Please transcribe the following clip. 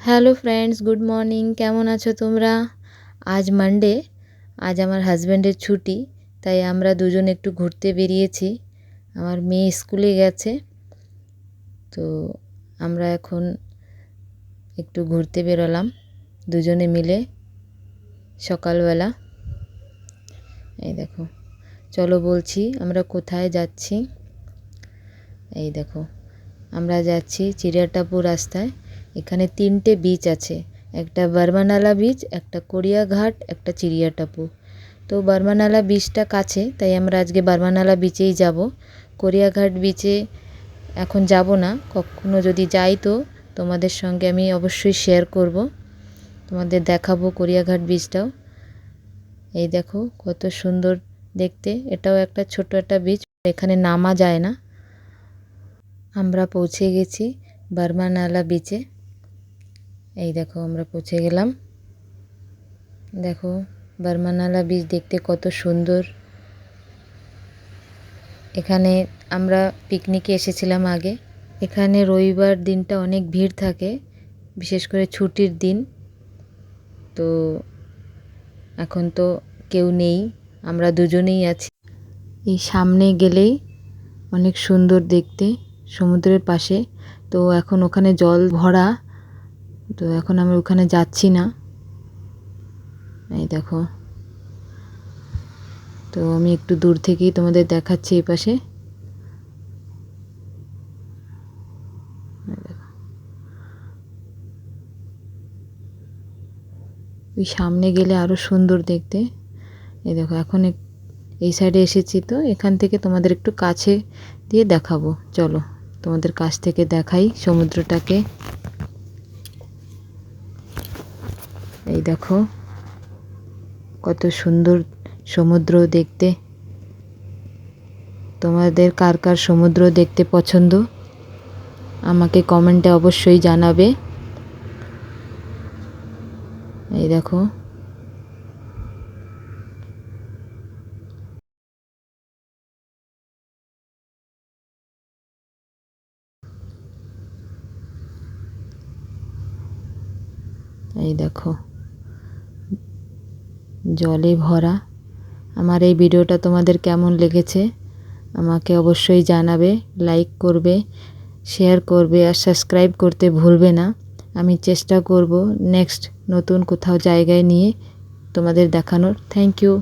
Hello friends, good morning. কেমন আছো তোমরা? আজ মানডে, আজ আমার হাজব্যান্ডের ছুটি, তাই আমরা দুজন একটু ঘুরতে বেরিয়েছি। আমার মেয়ে স্কুলে গেছে, তো আমরা এখন একটু ঘুরতে বেরোলাম দুজনে মিলে সকালবেলা। এই দেখো, চলো বলছি আমরা কোথায় যাচ্ছি। এই দেখো, আমরা যাচ্ছি চিড়িয়াটাপুর রাস্তায়। এখানে 3টে বিচ আছে, একটা বার্মানালা বিচ, একটা কোরিয়াঘাট, একটা চিড়িয়াটাপু। তো বার্মানালা বিচটা কাছে, তাই আমরা আজকে বার্মানালা বিচেই যাব। কোরিয়াঘাট বিচে এখন যাব না, কখনো যদি যাই তো তোমাদের সঙ্গে আমি অবশ্যই শেয়ার করব, তোমাদের দেখাবো কোরিয়াঘাট বিচটাও। এই দেখো কত সুন্দর দেখতে, এটাও একটা ছোট একটা বিচ, এখানে নামা যায় না। আমরা পৌঁছে গেছি বার্মানালা বিচে। এই দেখো আমরা পৌঁছে গেলাম। দেখো বার্মানালা বিচ দেখতে কত সুন্দর। এখানে আমরা পিকনিকে এসেছিলাম আগে। এখানে রবিবার দিনটা অনেক ভিড় থাকে, বিশেষ করে ছুটির দিন। তো এখন তো কেউ নেই, আমরা দুজনেই আছি। এই সামনে গেলেই অনেক সুন্দর দেখতে, সমুদ্রের পাশে। তো এখন ওখানে জল ভরা, তো এখন আমরা ওখানে যাচ্ছি না। এই দেখো, তো আমি একটু দূর থেকেই তোমাদের দেখাচ্ছি এই পাশে। ওই সামনে গেলে আরও সুন্দর দেখতে। এই দেখো এখন এই সাইডে এসেছি, তো এখান থেকে তোমাদের একটু কাছে দিয়ে দেখাবো। চলো তোমাদের কাছ থেকে দেখাই সমুদ্রটাকে। এই দেখো কত সুন্দর সমুদ্র দেখতে। তোমাদের কার কার সমুদ্র দেখতে পছন্দ আমাকে কমেন্টে অবশ্যই জানাবে। এই দেখো, এই দেখো জলে ভরা। আমার এই ভিডিওটা তোমাদের কেমন লেগেছে আমাকে অবশ্যই জানাবে, লাইক করবে, শেয়ার করবে আর সাবস্ক্রাইব করতে ভুলবে না। আমি চেষ্টা করব নেক্সট নতুন কোথাও জায়গায় নিয়ে তোমাদের দেখানোর। Thank you.